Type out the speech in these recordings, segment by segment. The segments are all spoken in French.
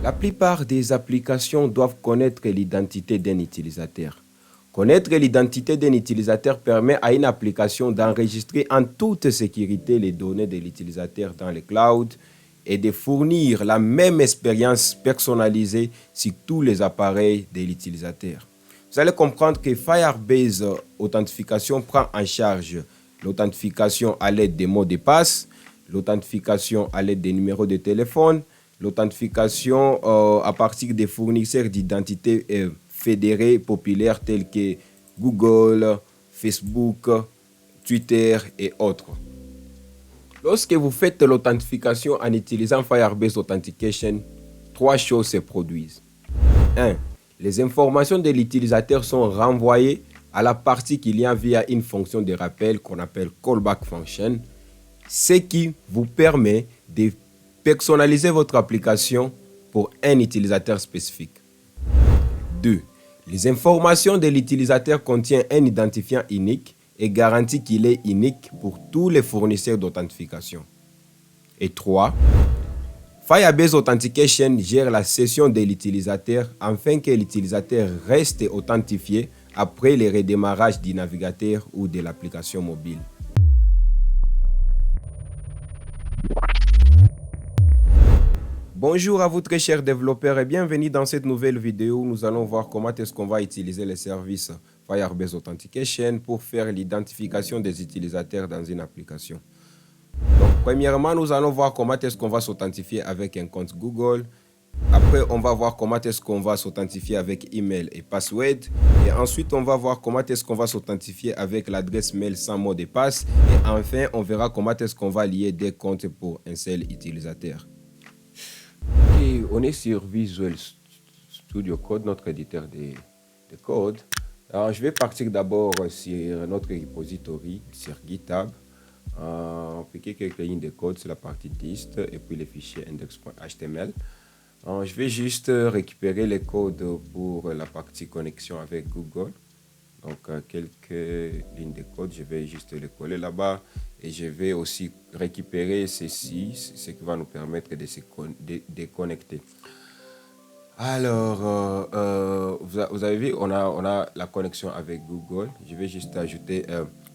La plupart des applications doivent connaître l'identité d'un utilisateur. Connaître l'identité d'un utilisateur permet à une application d'enregistrer en toute sécurité les données de l'utilisateur dans le cloud et de fournir la même expérience personnalisée sur tous les appareils de l'utilisateur. Vous allez comprendre que Firebase Authentification prend en charge l'authentification à l'aide des mots de passe, l'authentification à l'aide des numéros de téléphone, l'authentification à partir des fournisseurs d'identité fédérés populaires tels que Google, Facebook, Twitter et autres. Lorsque vous faites l'authentification en utilisant Firebase Authentication, trois choses se produisent. 1. Les informations de l'utilisateur sont renvoyées à la partie qu'il y a via une fonction de rappel qu'on appelle callback function, ce qui vous permet de personnaliser votre application pour un utilisateur spécifique. 2. Les informations de l'utilisateur contiennent un identifiant unique et garantit qu'il est unique pour tous les fournisseurs d'authentification. Et 3. Firebase Authentication gère la session de l'utilisateur afin que l'utilisateur reste authentifié après le redémarrage du navigateur ou de l'application mobile. Bonjour à vous très chers développeurs et bienvenue dans cette nouvelle vidéo où nous allons voir comment est-ce qu'on va utiliser les services Firebase Authentication pour faire l'identification des utilisateurs dans une application. Donc, premièrement, nous allons voir comment est-ce qu'on va s'authentifier avec un compte Google. Après, on va voir comment est-ce qu'on va s'authentifier avec email et password. Et ensuite, on va voir comment est-ce qu'on va s'authentifier avec l'adresse mail sans mot de passe. Et enfin, on verra comment est-ce qu'on va lier des comptes pour un seul utilisateur. Okay, on est sur Visual Studio Code, notre éditeur de code. Alors, je vais partir d'abord sur notre repository, sur GitHub. Piquer quelques lignes de code sur la partie dist et puis les fichiers index.html. Je vais juste récupérer les codes pour la partie connexion avec Google. Donc, quelques lignes de code, je vais juste les coller là-bas. Et je vais aussi récupérer ceci, ce qui va nous permettre de se connecter. Alors, vous avez vu, on a la connexion avec Google. Je vais juste ajouter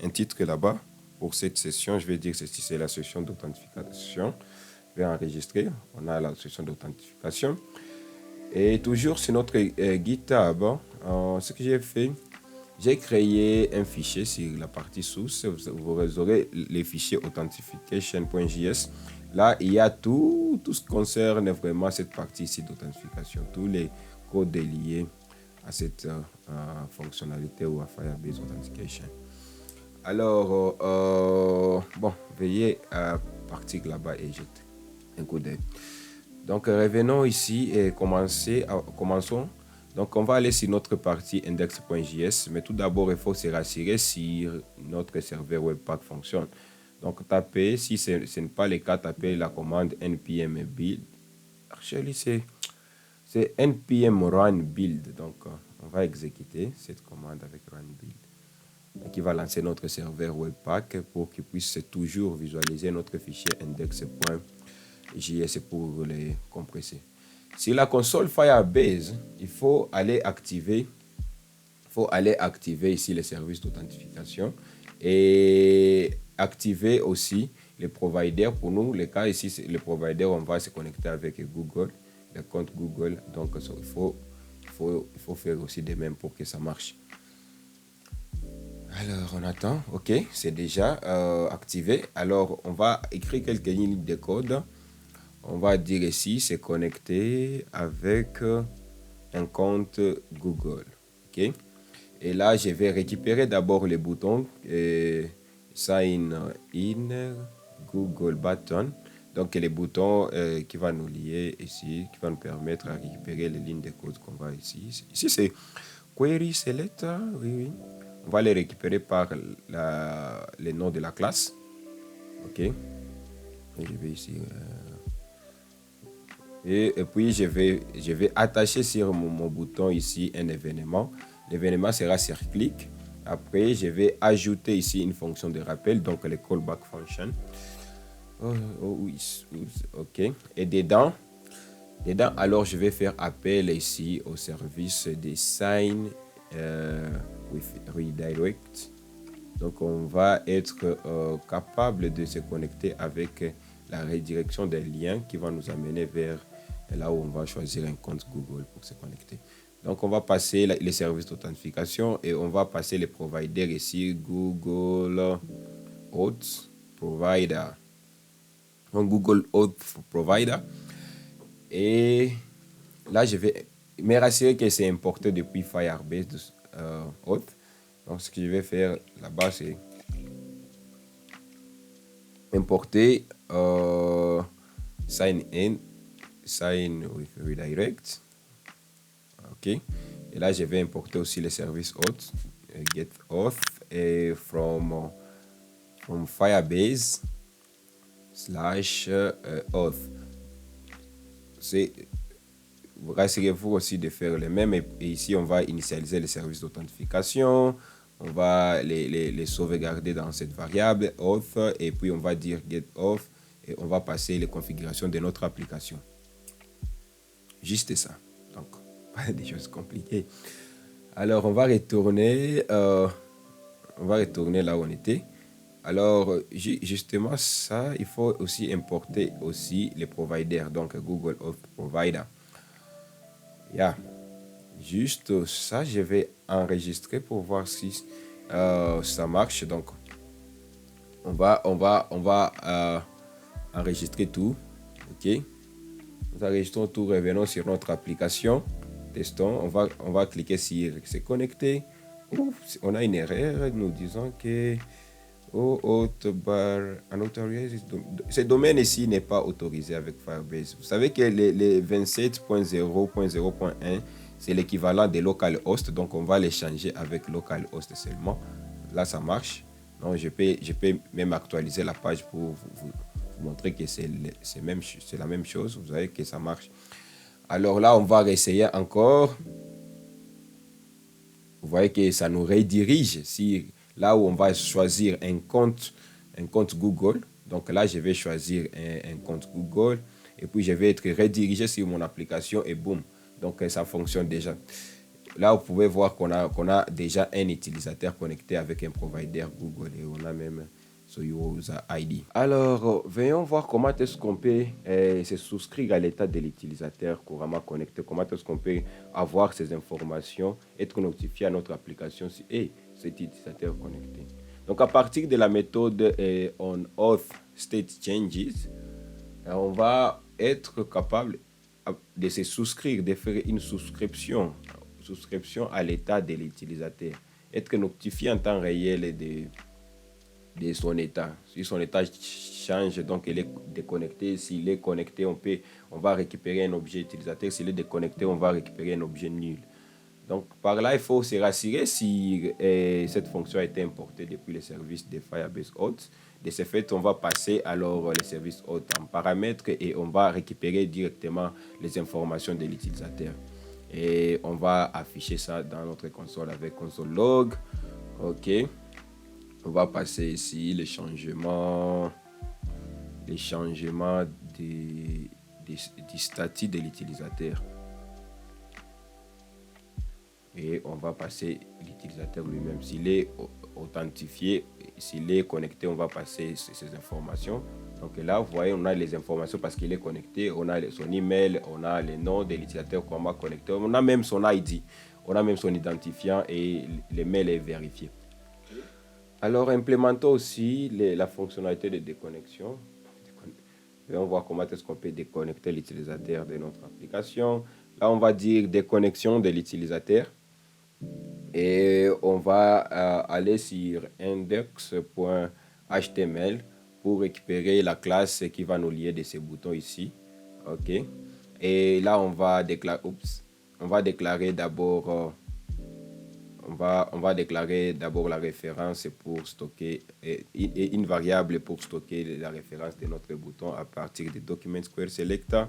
un titre là-bas. Pour cette session, je vais dire que ceci, c'est la session d'authentification. Je vais enregistrer. On a la session d'authentification. Et toujours sur notre GitHub, ce que j'ai fait, j'ai créé un fichier sur la partie source. Vous aurez les fichiers authentification.js. Là, il y a tout ce qui concerne vraiment cette partie ici d'authentification. Tous les codes liés à cette fonctionnalité ou à Firebase Authentication. Alors, bon, veuillez partir là-bas et jeter un coup d'œil. Donc, revenons ici et commençons. Donc, on va aller sur notre partie index.js, mais tout d'abord, il faut se rassurer si notre serveur Webpack fonctionne. Donc, tapez, si ce n'est pas le cas, tapez la commande npm build. Actually, c'est npm run build. Donc, on va exécuter cette commande avec run build, qui va lancer notre serveur Webpack pour qu'il puisse toujours visualiser notre fichier index.js pour les compresser. Sur la console Firebase, il faut aller activer ici les services d'authentification et activer aussi les providers. Pour nous, le cas ici, c'est le provider, on va se connecter avec Google, le compte Google. Donc, il faut faire aussi de même pour que ça marche. Alors, on attend. OK, c'est déjà activé. Alors, on va écrire quelques lignes de code. On va dire ici, c'est connecté avec un compte Google. OK. Et là, je vais récupérer d'abord les boutons Sign in Google Button. Donc, les boutons qui vont nous lier ici, qui vont nous permettre de récupérer les lignes de code qu'on va ici. Ici, c'est Query Select. Oui. On va les récupérer par le nom de la classe. OK. Et je vais ici... Et puis, je vais attacher sur mon bouton ici un événement. L'événement sera sur clic. Après, je vais ajouter ici une fonction de rappel, donc le callback function. Oui, OK. Et dedans, Dedans, alors, je vais faire appel ici au service des sign with redirect. Donc, on va être capable de se connecter avec la redirection des liens qui va nous amener vers là où on va choisir un compte Google pour se connecter. Donc, on va passer les services d'authentification et on va passer les providers ici, Google Auth Provider. Donc, Google Auth Provider. Et là, je vais me rassurer que c'est importé depuis Firebase Auth. Donc, ce que je vais faire là-bas, c'est importer sign in, sign with redirect. OK. Et là, je vais importer aussi les services auth, get auth, et from Firebase / auth. Rassurez-vous aussi de faire les mêmes. Et ici, on va initialiser les services d'authentification. On va les sauvegarder dans cette variable auth. Et puis, on va dire get auth. Et on va passer les configurations de notre application. Juste ça. Donc, pas des choses compliquées. Alors, on va retourner là où on était. Alors, justement, ça, il faut aussi importer aussi les providers. Donc, Google Auth Provider. Juste ça, je vais enregistrer pour voir si ça marche. Donc, on va enregistrer tout. OK. Nous enregistrons tout. Revenons sur notre application. Testons. On va cliquer sur se connecter. Ouf, on a une erreur nous disant que ce domaine ici n'est pas autorisé avec Firebase. Vous savez que les 27.0.0.1, c'est l'équivalent de localhost. Donc, on va les changer avec localhost seulement. Là, ça marche. Donc, je peux même actualiser la page pour vous montrer que c'est la même chose. Vous voyez que ça marche. Alors là, on va réessayer encore. Vous voyez que ça nous redirige si là où on va choisir un compte Google. Donc là, je vais choisir un compte Google et puis je vais être redirigé sur mon application et boum. Donc ça fonctionne déjà. Là, vous pouvez voir qu'on a déjà un utilisateur connecté avec un provider Google et on a même son user ID. Alors, venons voir comment est-ce qu'on peut se souscrire à l'état de l'utilisateur couramment connecté. Comment est-ce qu'on peut avoir ces informations, être notifié à notre application si cet utilisateur connecté. Donc, à partir de la méthode on auth state changes, on va être capable de se souscrire, de faire une souscription à l'état de l'utilisateur. Être notifié en temps réel de son état. Si son état change, donc il est déconnecté. S'il est connecté, on va récupérer un objet utilisateur. S'il est déconnecté, on va récupérer un objet nul. Donc par là, il faut se rassurer si cette fonction a été importée depuis le service de Firebase Auth. De ce fait, on va passer alors le service Auth en paramètres et on va récupérer directement les informations de l'utilisateur. Et on va afficher ça dans notre console avec console log. OK. On va passer ici les changements du statut de l'utilisateur. Et on va passer l'utilisateur lui-même. S'il est authentifié, s'il est connecté, on va passer ces informations. Donc là, vous voyez, on a les informations parce qu'il est connecté. On a son email, on a le nom de l'utilisateur qu'on va connecter. On a même son ID, on a même son identifiant et le mail est vérifié. Alors, implémentons aussi la fonctionnalité de déconnexion. On va voir comment est-ce qu'on peut déconnecter l'utilisateur de notre application. Là, on va dire déconnexion de l'utilisateur. Et on va aller sur index.html pour récupérer la classe qui va nous lier de ces boutons ici. OK. Et là, on va déclarer d'abord... On va déclarer d'abord la référence pour stocker une variable pour stocker la référence de notre bouton à partir de Document Square Selector.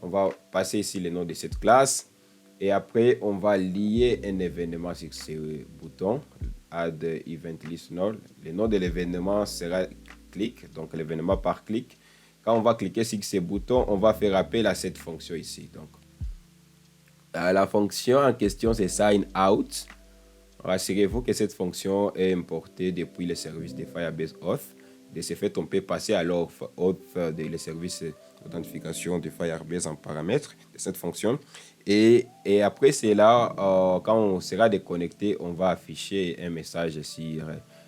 On va passer ici le nom de cette classe et après on va lier un événement sur ce bouton Add Event Listener. Le nom de l'événement sera click, donc l'événement par clic Quand on va cliquer sur ce bouton, on va faire appel à cette fonction ici. Donc, la fonction en question, c'est sign out. Rassurez-vous que cette fonction est importée depuis le service de Firebase Auth. De ce fait, on peut passer à l'offre de le service d'authentification de Firebase en paramètres de cette fonction. Et après cela, quand on sera déconnecté, on va afficher un message sur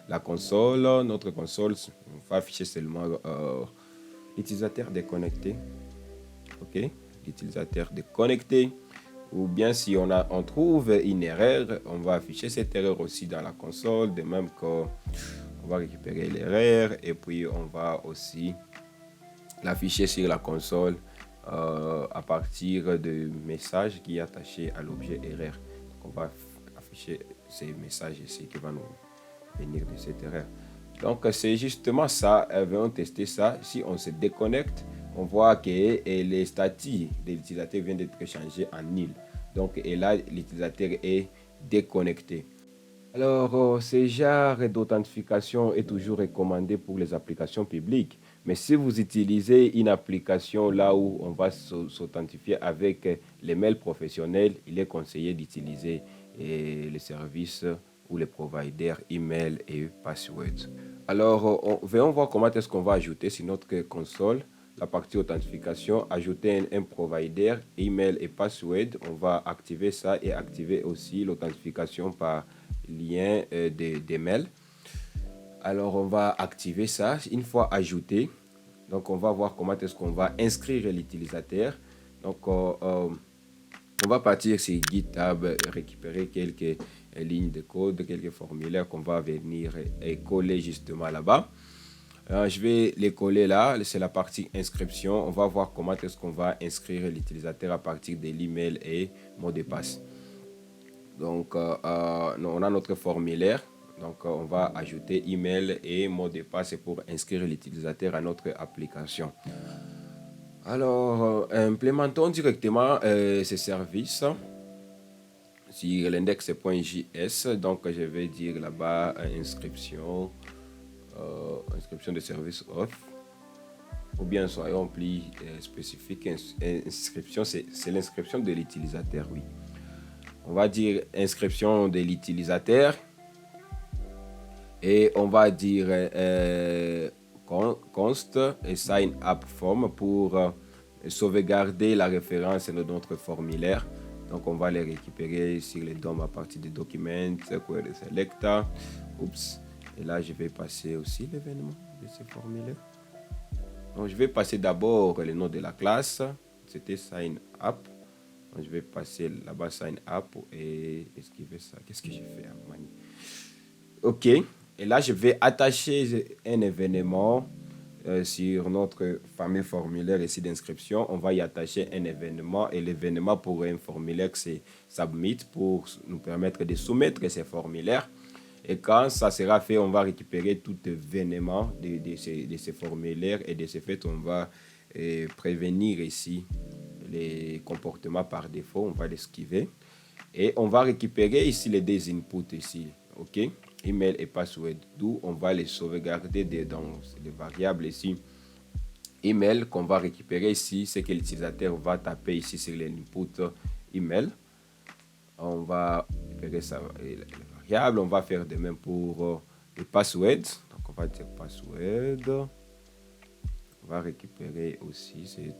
la console. Notre console, on va afficher seulement l'utilisateur déconnecté. OK, l'utilisateur déconnecté. Ou bien si on trouve une erreur, on va afficher cette erreur aussi dans la console, de même qu'on va récupérer l'erreur et puis on va aussi l'afficher sur la console à partir du message qui est attaché à l'objet erreur. Donc on va afficher ces messages ici qui vont nous venir de cette erreur. Donc c'est justement ça, venons tester ça. Si on se déconnecte, on voit que les statuts de l'utilisateur viennent d'être changés en nil. Donc, et là, l'utilisateur est déconnecté. Alors, ce genre d'authentification est toujours recommandé pour les applications publiques. Mais si vous utilisez une application là où on va s'authentifier avec les mails professionnels, il est conseillé d'utiliser les services ou les providers email et password. Alors, venons voir comment est-ce qu'on va ajouter sur notre console la partie authentification, ajouter un provider, email et password. On va activer ça et activer aussi l'authentification par lien des mails. Alors, on va activer ça. Une fois ajouté, donc on va voir comment est-ce qu'on va inscrire l'utilisateur. Donc, on va partir sur GitHub, récupérer quelques lignes de code, quelques formulaires qu'on va venir et coller justement là-bas. Je vais les coller là, c'est la partie inscription. On va voir comment est-ce qu'on va inscrire l'utilisateur à partir de l'email et mot de passe. Donc, on a notre formulaire. Donc, on va ajouter email et mot de passe pour inscrire l'utilisateur à notre application. Alors, implémentons directement ces services sur l'index.js. Donc, je vais dire là-bas inscription. Inscription de service auth, ou bien soyons plus spécifiques, inscription, c'est l'inscription de l'utilisateur, oui. On va dire inscription de l'utilisateur et on va dire const et sign up form pour sauvegarder la référence de notre formulaire. Donc on va les récupérer sur les DOM à partir des documents, query selector. Oups. Et là, je vais passer aussi l'événement de ce formulaire. Donc, je vais passer d'abord le nom de la classe. C'était sign up. Donc, je vais passer là-bas sign up et esquiver ça. Qu'est-ce que j'ai fait, Mani? OK. Et là, je vais attacher un événement sur notre fameux formulaire ici d'inscription. On va y attacher un événement et l'événement pour un formulaire, c'est submit pour nous permettre de soumettre ces formulaires. Et quand ça sera fait, on va récupérer tout événement de ces formulaires et de ce fait, on va prévenir ici les comportements par défaut. On va l'esquiver. Et on va récupérer ici les deux inputs ici. OK? Email et password. D'où on va les sauvegarder dans les variables ici. Email qu'on va récupérer ici, c'est que l'utilisateur va taper ici sur l'input email. On va récupérer ça. On va faire de même pour le password. Donc, on va dire password. On va récupérer aussi ces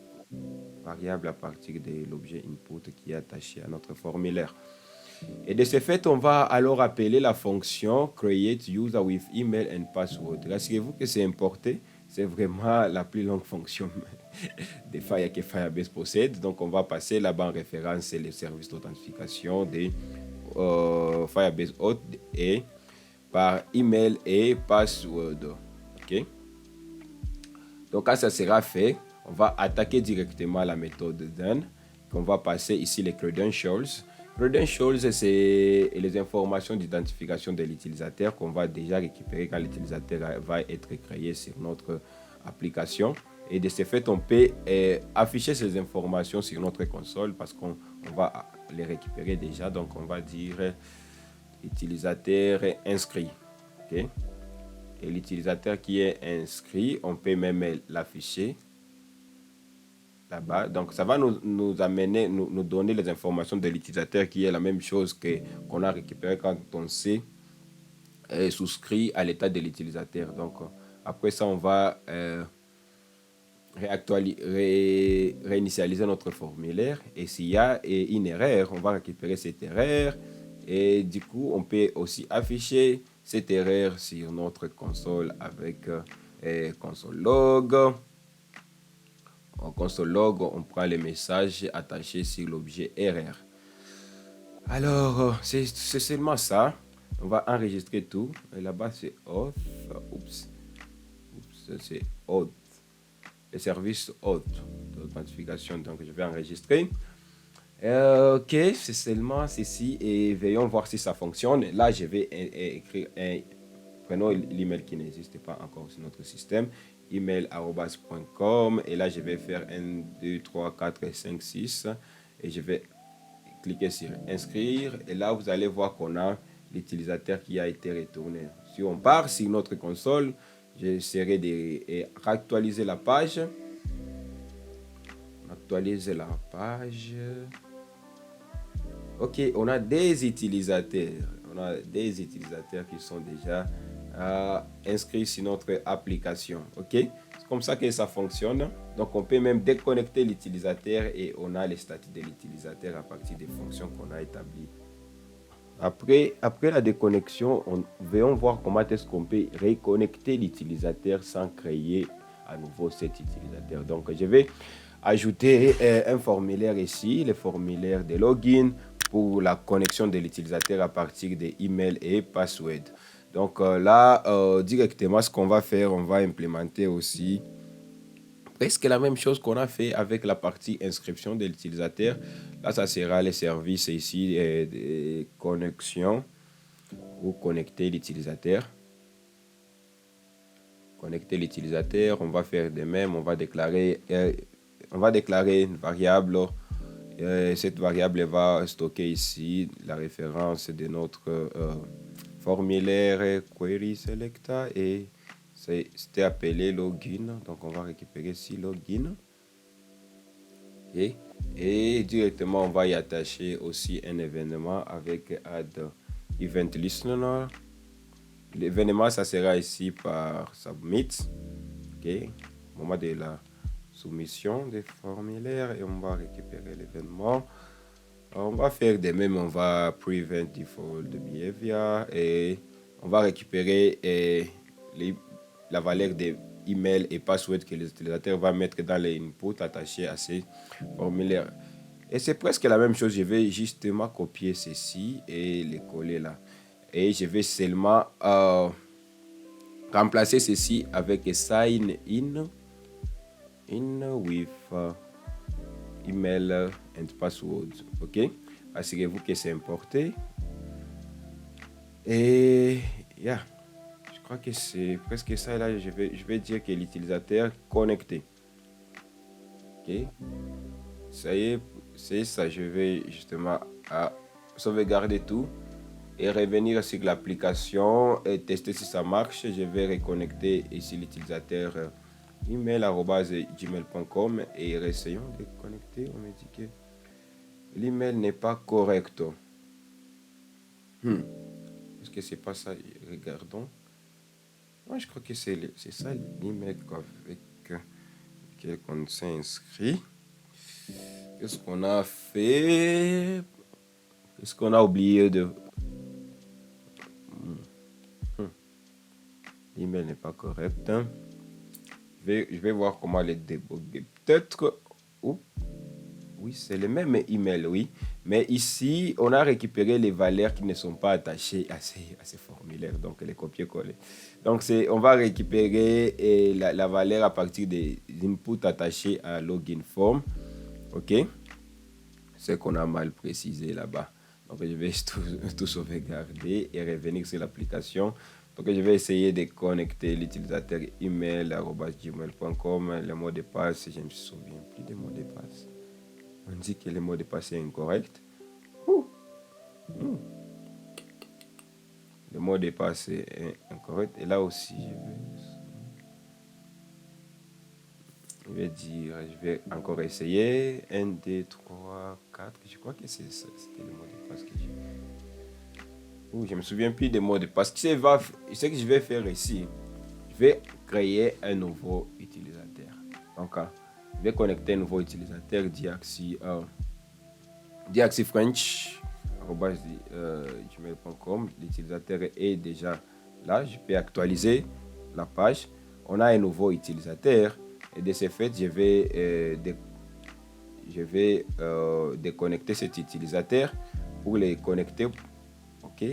variables à partir de l'objet input qui est attaché à notre formulaire. Et de ce fait, on va alors appeler la fonction create user with email and password. Rassurez-vous que c'est importé. C'est vraiment la plus longue fonction que Firebase possède. Donc, on va passer là-bas en référence les services d'authentification de Firebase Auth et par email et password. OK? Donc, quand ça sera fait, on va attaquer directement la méthode done. On va passer ici les credentials. Credentials, c'est les informations d'identification de l'utilisateur qu'on va déjà récupérer quand l'utilisateur va être créé sur notre application. Et de ce fait, on peut afficher ces informations sur notre console parce qu'on va les récupérer déjà. Donc, on va dire utilisateur inscrit. Okay? Et l'utilisateur qui est inscrit, on peut même l'afficher là-bas. Donc, ça va nous amener, nous donner les informations de l'utilisateur qui est la même chose qu'on a récupéré quand on s'est souscrit à l'état de l'utilisateur. Donc, après ça, on va réinitialiser notre formulaire. Et s'il y a une erreur, on va récupérer cette erreur. Et du coup, on peut aussi afficher cette erreur sur notre console avec console log. En console log, on prend les messages attachés sur l'objet erreur. Alors, c'est seulement ça. On va enregistrer tout. Et là-bas, c'est auth. Oups. C'est auth. Le service auth d'authentification. Donc, je vais enregistrer. Ok, c'est seulement ceci. Et veillons voir si ça fonctionne. Là, je vais écrire un. Prenons l'email qui n'existe pas encore sur notre système. email@.com. Et là, je vais faire 1, 2, 3, 4, 5, 6. Et je vais cliquer sur inscrire et là vous allez voir qu'on a l'utilisateur qui a été retourné. Si on part sur notre console, j'essaierai de réactualiser la page. Actualiser la page. Ok, on a des utilisateurs. On a des utilisateurs qui sont déjà inscrits sur notre application. Ok, c'est comme ça que ça fonctionne. Donc, on peut même déconnecter l'utilisateur et on a les statuts de l'utilisateur à partir des fonctions qu'on a établies. Après la déconnexion, voyons voir comment est-ce qu'on peut reconnecter l'utilisateur sans créer à nouveau cet utilisateur. Donc, je vais ajouter un formulaire ici, le formulaire de login pour la connexion de l'utilisateur à partir des emails et passwords. Donc là, directement, ce qu'on va faire, on va implémenter aussi presque la même chose qu'on a fait avec la partie inscription de l'utilisateur. Là, ça sera les services ici de connexion ou connecter l'utilisateur. Connecter l'utilisateur, on va faire de même, on va déclarer une variable. Cette variable va stocker ici la référence de notre formulaire query selecta et c'était appelé login. Donc on va récupérer ici login. Et directement on va y attacher aussi un événement avec add event listener. L'événement ça sera ici par submit. Ok, au moment de la soumission des formulaires et on va récupérer l'événement. On va faire de même, on va prevent default behavior et on va récupérer la valeur des emails et passwords que les utilisateurs vont mettre dans les inputs attachés à ces formulaires. Et c'est presque la même chose, je vais justement copier ceci et les coller là. Et je vais seulement remplacer ceci avec sign in with email and password. Ok, assurez-vous que c'est importé et yeah, je crois que c'est presque ça. Là je vais dire que l'utilisateur connecté. Ok, ça y est, c'est ça. Je vais justement sauvegarder tout et revenir sur l'application et tester si ça marche. Je vais reconnecter ici l'utilisateur email@gmail.com et essayons de connecter. On me dit que l'email n'est pas correct. Est-ce que c'est pas ça? Regardons. Moi, je crois que c'est ça l'email avec qu'on s'est inscrit. Qu'est-ce qu'on a fait? Qu'est-ce qu'on a oublié de... L'email n'est pas correct. Je vais voir comment les débugger. Peut-être... Oui, c'est le même email, oui. Mais ici, on a récupéré les valeurs qui ne sont pas attachées à ces formulaires. Donc, les copier-coller. Donc, on va récupérer la valeur à partir des inputs attachés à login form. OK? C'est qu'on a mal précisé là-bas. Donc, je vais tout sauvegarder et revenir sur l'application. Donc, je vais essayer de connecter l'utilisateur email@gmail.com. Le mot de passe, je ne me souviens plus des mots de passe. On dit que le mot de passe est incorrect. Le mot de passe est incorrect. Et là aussi, vais dire, je vais encore essayer. 1, 2, 3, 4. Je crois que c'était le mot de passe que j'ai. Je ne me souviens plus des mots de passe. Ce que je vais faire ici, je vais créer un nouveau utilisateur. Donc, je vais connecter un nouveau utilisateur diaxifrench@gmail.com. L'utilisateur est déjà là. Je peux actualiser la page. On a un nouveau utilisateur et de ce fait, je vais déconnecter cet utilisateur pour les connecter. Ok,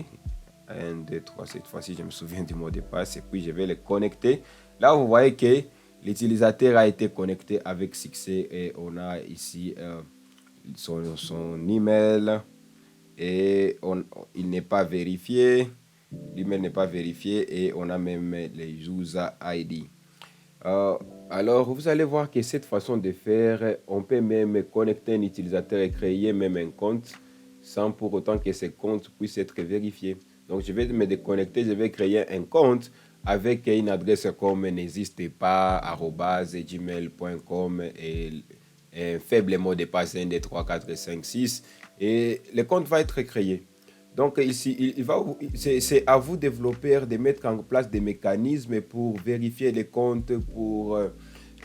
1, 2, 3, cette fois-ci, je me souviens du mot de passe et puis je vais les connecter. Là, vous voyez que l'utilisateur a été connecté avec succès et on a ici son email et il n'est pas vérifié. L'email n'est pas vérifié et on a même les user ID. Alors, vous allez voir que cette façon de faire, on peut même connecter un utilisateur et créer même un compte sans pour autant que ce compte puisse être vérifié. Donc, je vais me déconnecter, je vais créer un compte avec une adresse comme n'hésitez pas, @gmail.com et un faible mot de passe 1, 2, 3, 4, 5, 6 et le compte va être créé. Donc ici, c'est à vous développeurs de mettre en place des mécanismes pour vérifier les comptes, pour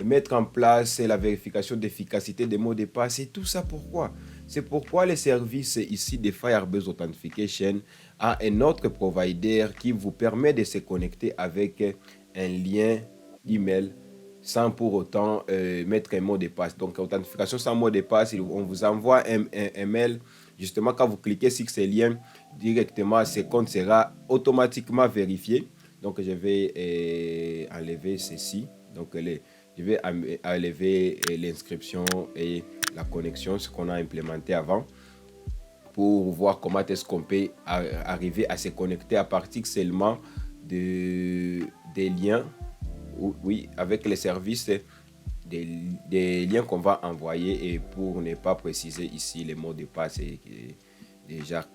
mettre en place la vérification d'efficacité des mots de passe. Et tout ça pourquoi? C'est pourquoi le service ici de Firebase Authentication a un autre provider qui vous permet de se connecter avec un lien email sans pour autant mettre un mot de passe. Donc, authentification sans mot de passe, on vous envoie un mail. Justement, quand vous cliquez sur ce lien, directement, ce compte sera automatiquement vérifié. Donc, je vais enlever ceci. Donc, je vais enlever l'inscription et la connexion, ce qu'on a implémenté avant, pour voir comment est-ce qu'on peut arriver à se connecter à partir seulement des liens. Oui, avec les services, des liens qu'on va envoyer et pour ne pas préciser ici les mots de passe et déjà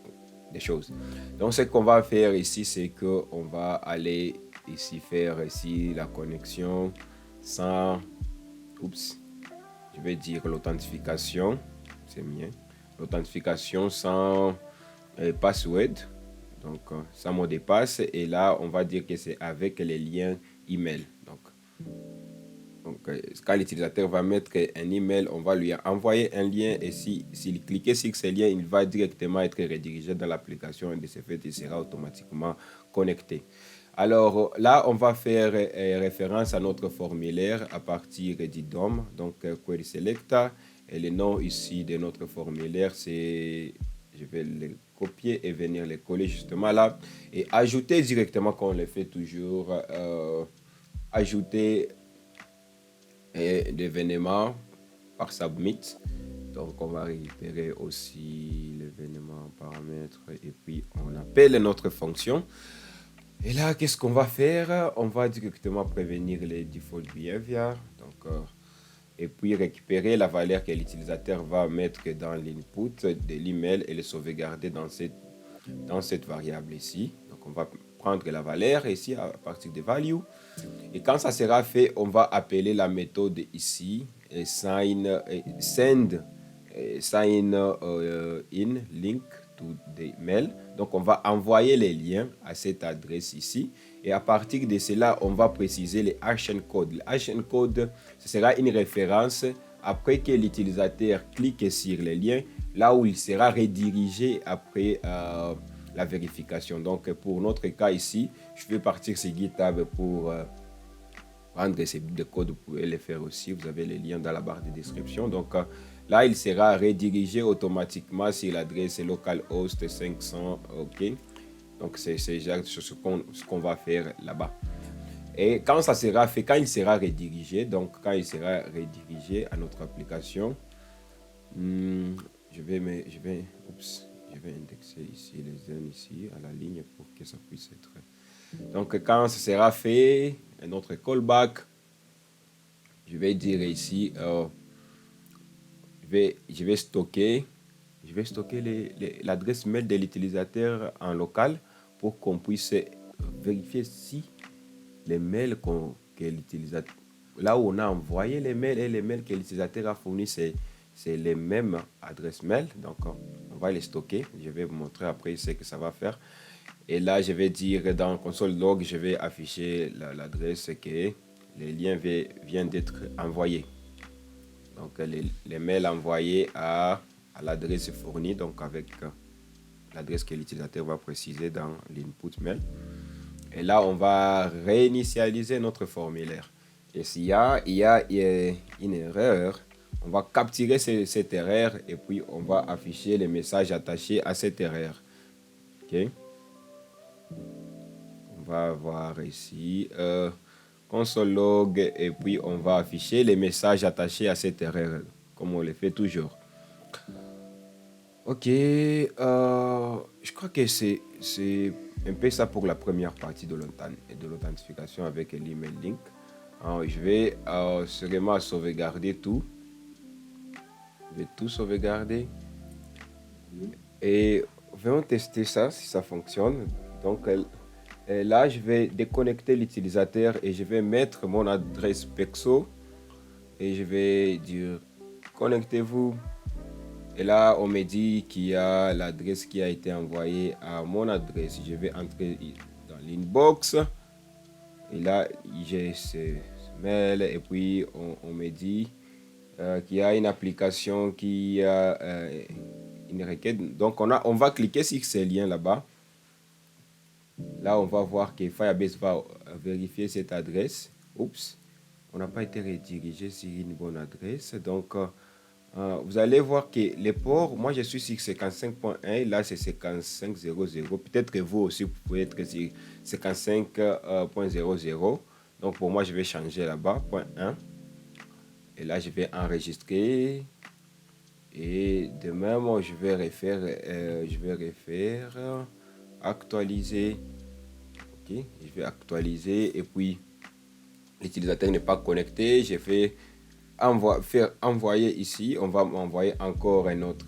des choses. Donc, ce qu'on va faire ici, c'est qu'on va aller ici faire ici la connexion sans, je vais dire l'authentification, c'est mieux, l'authentification sans password, donc sans mot de passe, et là on va dire que c'est avec les liens email. Donc quand l'utilisateur va mettre un email, on va lui envoyer un lien et s'il clique sur ce lien, il va directement être redirigé dans l'application et de ce fait, il sera automatiquement connecté. Alors là, on va faire référence à notre formulaire à partir du DOM, donc Query Selector, et le nom ici de notre formulaire, c'est, je vais le copier et venir le coller justement là, et ajouter directement, comme on le fait toujours, ajouter l'événement par submit. Donc on va récupérer aussi l'événement paramètre et puis on appelle notre fonction. Et là, qu'est-ce qu'on va faire? On va directement prévenir les default behavior. Donc, et puis récupérer la valeur que l'utilisateur va mettre dans l'input de l'email et le sauvegarder dans cette variable ici. Donc on va prendre la valeur ici à partir de value. Et quand ça sera fait, on va appeler la méthode ici send in link to the mail. Donc on va envoyer les liens à cette adresse ici et à partir de cela on va préciser les action code. Le action code, ce sera une référence après que l'utilisateur clique sur les liens, là où il sera redirigé après la vérification. Donc pour notre cas ici, je vais partir sur GitHub pour prendre ces bits de code. Vous pouvez les faire aussi, vous avez les liens dans la barre de description. Donc là il sera redirigé automatiquement sur l'adresse localhost 500. Ok, donc c'est ce qu'on va faire là-bas. Et quand ça sera fait, quand il sera redirigé, donc quand il sera redirigé à notre application, je vais indexer ici les zones ici à la ligne pour que ça puisse être. Donc quand ça sera fait, un autre callback, je vais dire ici, je vais stocker l'adresse mail de l'utilisateur en local pour qu'on puisse vérifier si les mails que l'utilisateur là où on a envoyé les mails et les mails que l'utilisateur a fournis, c'est les mêmes adresses mail. Donc, on va les stocker. Je vais vous montrer après ce que ça va faire. Et là, je vais dire dans console log, je vais afficher l'adresse que les liens viennent d'être envoyés. Donc, les mails envoyés à l'adresse fournie, donc avec l'adresse que l'utilisateur va préciser dans l'input mail. Et là, on va réinitialiser notre formulaire. Et s'il y a une erreur, on va capturer cette erreur et puis on va afficher les messages attachés à cette erreur. OK? On va voir ici console log et puis on va afficher les messages attachés à cette erreur comme on le fait toujours. Ok, je crois que c'est un peu ça pour la première partie de l'authentification avec l'email link. Alors, je vais sûrement sauvegarder tout. Je vais tout sauvegarder. Et venons tester ça, si ça fonctionne. Donc là, je vais déconnecter l'utilisateur et je vais mettre mon adresse perso. Et je vais dire connectez-vous. Et là, on me dit qu'il y a l'adresse qui a été envoyée à mon adresse. Je vais entrer dans l'inbox. Et là, j'ai ce mail. Et puis, on me dit qu'il y a une application qui a une requête. Donc, on va cliquer sur ces liens là-bas. Là, on va voir que Firebase va vérifier cette adresse. Oups, on n'a pas été redirigé sur une bonne adresse. Donc, vous allez voir que les ports, moi je suis sur 55.1, là c'est 55.00. Peut-être que vous aussi, vous pouvez être sur 55.00. Donc pour moi, je vais changer là-bas, .1. Et là, je vais enregistrer. Et de même, je vais refaire, actualiser. Ok, je vais actualiser et puis l'utilisateur n'est pas connecté. Je fais faire envoyer ici, on va m'envoyer encore un autre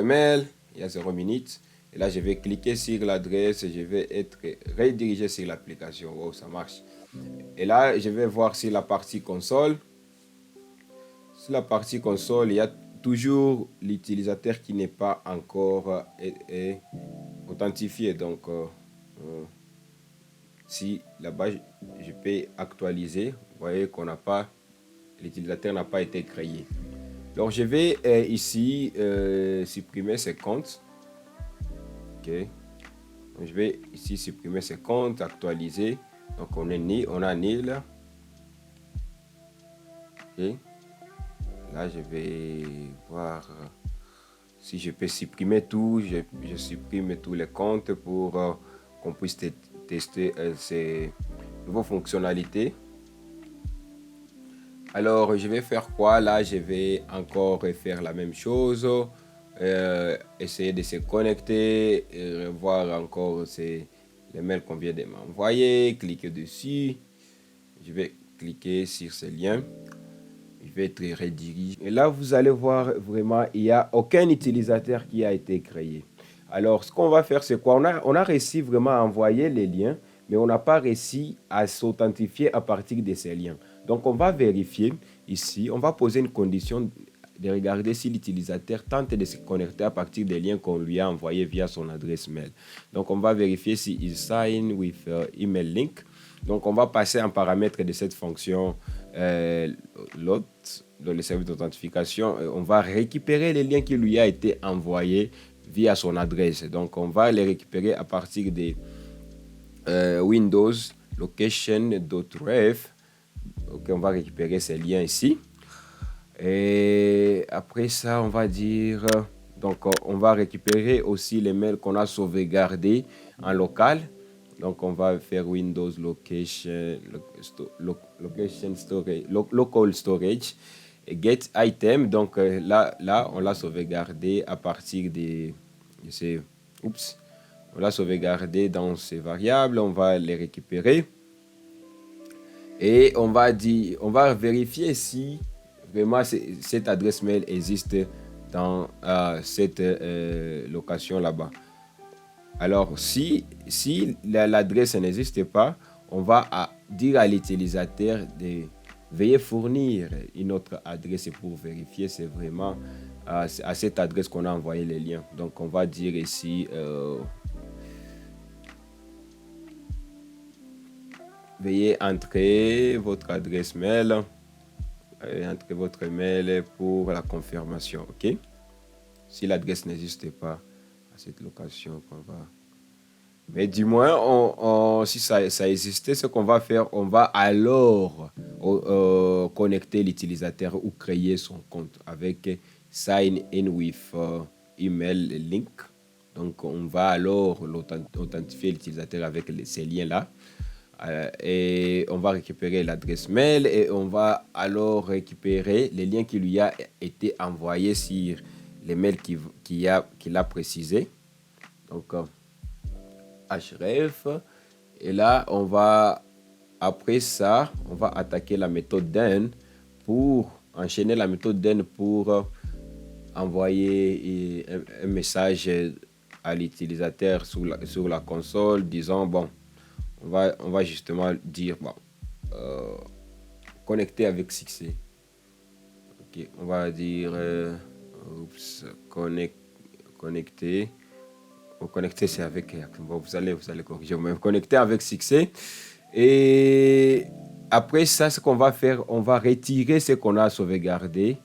mail, il y a 0 minutes. Et là, je vais cliquer sur l'adresse et je vais être redirigé sur l'application. Wow, ça marche. Et là, je vais voir sur la partie console. Sur la partie console, il y a toujours l'utilisateur qui n'est pas encore authentifié. Donc, si là-bas, je peux actualiser, vous voyez qu'on n'a pas, l'utilisateur n'a pas été créé. Donc, je vais ici supprimer ces comptes. Ok. Donc, je vais ici supprimer ces comptes, actualiser. Donc, on a nil. Ok. Là, je vais voir si je peux supprimer tout. Je supprime tous les comptes pour qu'on puisse tester ces nouvelles fonctionnalités. Alors, je vais faire quoi? Là, je vais encore faire la même chose. Essayer de se connecter, voir encore les mails qu'on vient de m'envoyer. Cliquer dessus. Je vais cliquer sur ce lien. Je vais être redirigé. Et là, vous allez voir vraiment, il n'y a aucun utilisateur qui a été créé. Alors, ce qu'on va faire, c'est quoi? On a réussi vraiment à envoyer les liens, mais on n'a pas réussi à s'authentifier à partir de ces liens. Donc, on va vérifier ici. On va poser une condition de regarder si l'utilisateur tente de se connecter à partir des liens qu'on lui a envoyés via son adresse mail. Donc, on va vérifier s'il sign with email link. Donc, on va passer un paramètre de cette fonction l'autre, dans le service d'authentification. On va récupérer les liens qui lui a été envoyés via son adresse. Donc, on va les récupérer à partir de Windows location.ref. Ok, on va récupérer ces liens ici. Et après ça, on va dire... Donc, on va récupérer aussi les mails qu'on a sauvegardés en local. Donc, on va faire Windows location storage, local storage et get item. Donc, là, on l'a sauvegardé à partir de ces... Oups. On l'a sauvegardé dans ces variables. On va les récupérer. Et on va vérifier si vraiment cette adresse mail existe dans cette location là-bas. Alors, si l'adresse n'existe pas, on va dire à l'utilisateur de veuillez fournir une autre adresse pour vérifier c'est vraiment à cette adresse qu'on a envoyé les liens. Donc on va dire ici veuillez entrer votre adresse mail. Entrez votre mail pour la confirmation, ok? Si l'adresse n'existe pas à cette location qu'on va... Mais du moins, si ça existait, ce qu'on va faire, on va alors connecter l'utilisateur ou créer son compte avec Sign in with email link. Donc, on va alors authentifier l'utilisateur avec ces liens-là. Et on va récupérer l'adresse mail et on va alors récupérer les liens qui lui a été envoyés sur les mails qu'il a précisé. Donc, href. Et là, après ça, on va attaquer la méthode den pour enchaîner la méthode den pour envoyer un message à l'utilisateur sur la console disant, bon, on va justement dire, bon, connecter avec succès. Ok, on va dire, connecter. Connecter, c'est avec, bon, vous allez corriger, mais connecter avec succès. Et après ça, ce qu'on va faire, on va retirer ce qu'on a sauvegardé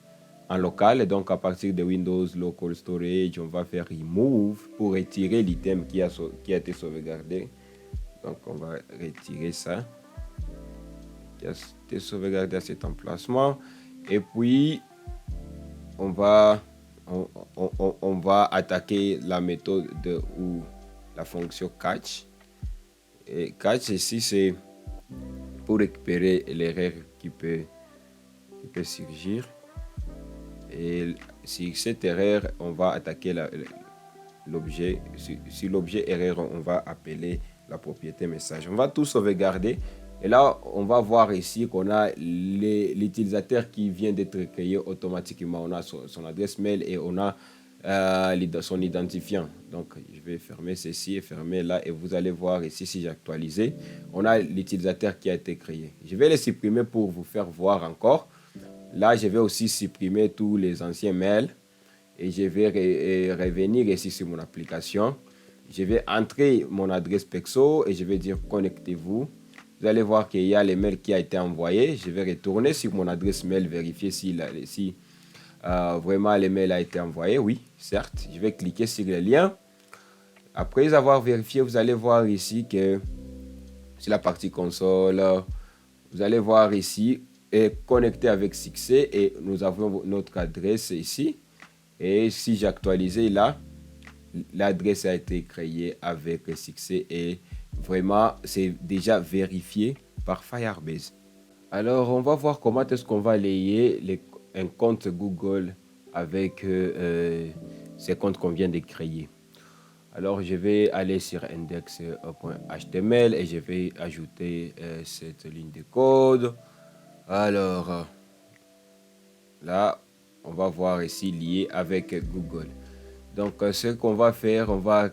en local. Et donc, à partir de Windows Local Storage, on va faire remove pour retirer l'item qui a été sauvegardé. Donc, on va retirer ça qui a été sauvegardé à cet emplacement. Et puis, on va attaquer la méthode ou la fonction catch. Et catch ici, c'est pour récupérer l'erreur qui peut surgir. Et sur cette erreur, on va attaquer l'objet. Sur l'objet erreur, on va appeler la propriété message. On va tout sauvegarder. Et là, on va voir ici qu'on a l'utilisateur qui vient d'être créé automatiquement. On a son adresse mail et on a son identifiant. Donc, je vais fermer ceci et fermer là. Et vous allez voir ici, si j'actualise, on a l'utilisateur qui a été créé. Je vais les supprimer pour vous faire voir encore. Là, je vais aussi supprimer tous les anciens mails. Et je vais revenir ici sur mon application. Je vais entrer mon adresse perso et je vais dire connectez-vous. Vous allez voir qu'il y a les mails qui a été envoyé. Je vais retourner sur mon adresse mail, vérifier si vraiment les mails a été envoyé. Oui, certes. Je vais cliquer sur le lien. Après avoir vérifié, vous allez voir ici que sur la partie console, vous allez voir ici et connecté avec succès et nous avons notre adresse ici. Et si j'actualise là, l'adresse a été créée avec succès et vraiment, c'est déjà vérifié par Firebase. Alors, on va voir comment est-ce qu'on va lier un compte Google avec ces comptes qu'on vient de créer. Alors, je vais aller sur index.html et je vais ajouter cette ligne de code. Alors, là, on va voir ici lié avec Google. Donc, ce qu'on va faire, on va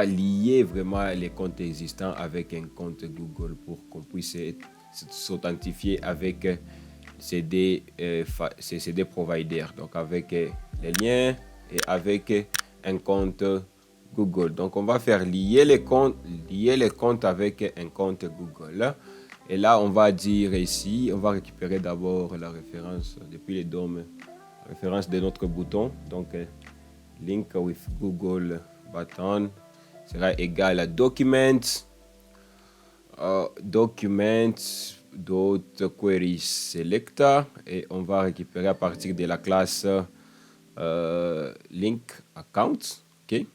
lier vraiment les comptes existants avec un compte Google pour qu'on puisse s'authentifier avec ces deux providers. Donc, avec les liens et avec un compte Google. Donc, on va faire lier les comptes avec un compte Google. Et là, on va dire ici, on va récupérer d'abord la référence depuis les DOM, référence de notre bouton. Donc, link with Google button sera égal à documents query selector et on va récupérer à partir de la classe link account. Ok.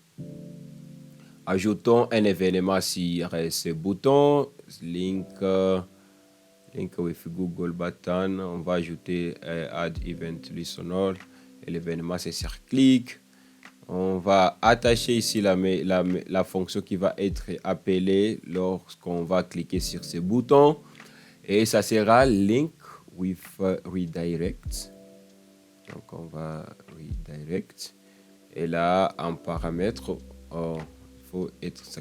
Ajoutons un événement sur ce bouton link with Google button. On va ajouter add event listener et l'événement c'est sur click. On va attacher ici la fonction qui va être appelée lorsqu'on va cliquer sur ce bouton. Et ça sera link with redirect. Donc, on va redirect. Et là, en paramètre, il faut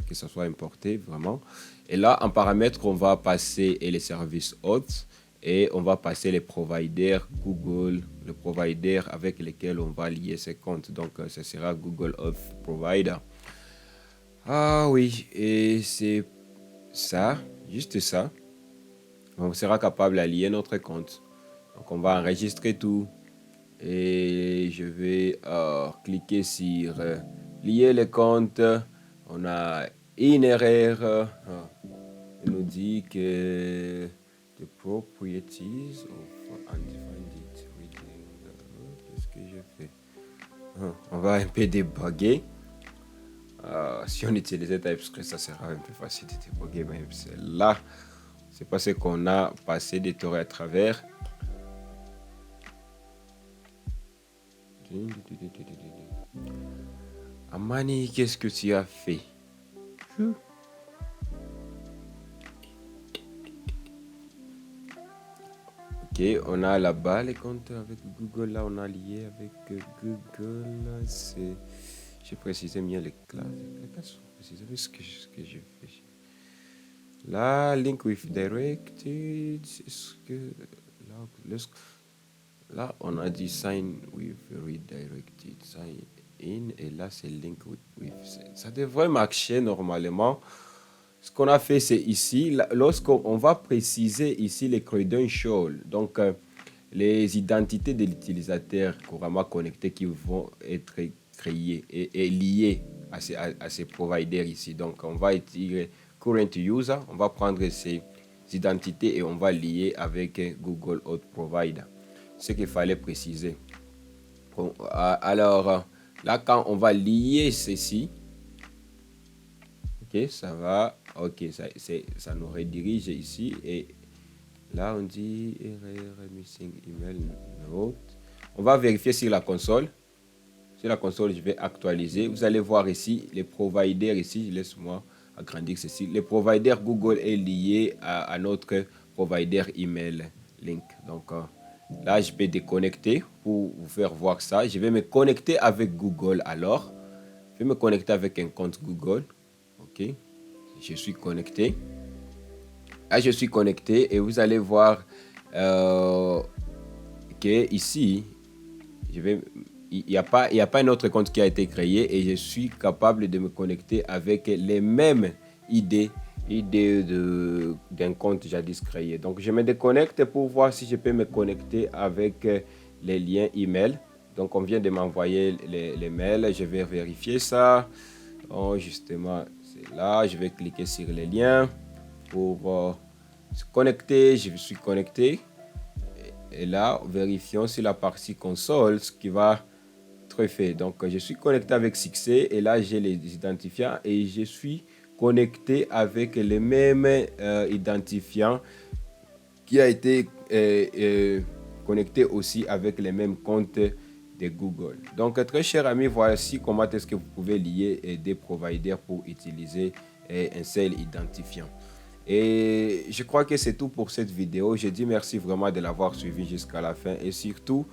que ça soit importé vraiment. Et là, en paramètres, on va passer les services hôtes et on va passer les providers Google, le provider avec lesquels on va lier ces comptes. Donc, ce sera Google Auth Provider. Ah oui, et c'est ça, juste ça. On sera capable de lier notre compte. Donc, on va enregistrer tout. Et je vais cliquer sur lier les comptes. On a une erreur. Il nous dit que the properties of undefined reading. Qu'est-ce que je fais? On va un peu débugger. Si on utilisait TypeScript, ça sera un peu facile de débugger. Mais là, c'est parce qu'on a passé des tours à travers. Amani, qu'est-ce que tu as fait? Ok, on a là-bas les comptes avec Google. Là, on a lié avec Google. J'ai précisé bien les classes. Les classes sont précisées. Ce que je fais. Là, link with directed. Est-ce que là, on a dit sign with redirected. Sign in. Et là, c'est link with. Ça devrait marcher normalement. Ce qu'on a fait, c'est ici, lorsqu'on va préciser ici les credentials, donc les identités de l'utilisateur couramment connecté qui vont être créées et liées à ces providers ici. Donc, on va utiliser current user, on va prendre ces identités et on va lier avec Google Auth Provider. Ce qu'il fallait préciser. Bon, alors, là, quand on va lier ceci, ok, ça va. Ok, ça nous redirige ici. Et là, on dit error missing email note. On va vérifier sur la console. Sur la console, je vais actualiser. Vous allez voir ici les providers. Ici, laisse-moi agrandir ceci. Les providers Google est lié à notre provider email link. Donc là, je vais déconnecter pour vous faire voir ça. Je vais me connecter avec Google alors. Je vais me connecter avec un compte Google. Ok, je suis connecté. Là, je suis connecté et vous allez voir que ici, il n'y a pas un autre compte qui a été créé et je suis capable de me connecter avec les mêmes idées d'un compte jadis créé. Donc, je me déconnecte pour voir si je peux me connecter avec les liens email. Donc, on vient de m'envoyer les mails. Je vais vérifier ça. Oh, justement, c'est là. Je vais cliquer sur les liens pour se connecter. Je suis connecté. Et là, vérifions sur la partie console ce qui va être fait. Donc, je suis connecté avec succès. Et là, j'ai les identifiants. Et je suis connecté avec les mêmes identifiants qui a été connecté aussi avec les mêmes comptes de Google. Donc, très chers amis, voici comment est-ce que vous pouvez lier des providers pour utiliser un seul identifiant. Et je crois que c'est tout pour cette vidéo. Je dis merci vraiment de l'avoir suivi jusqu'à la fin. Et surtout,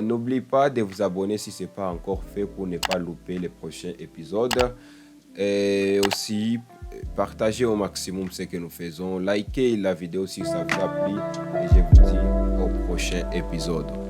n'oubliez pas de vous abonner si ce n'est pas encore fait pour ne pas louper les prochains épisodes. Et aussi, partagez au maximum ce que nous faisons. Likez la vidéo si ça vous a plu. Et je vous dis au prochain épisode.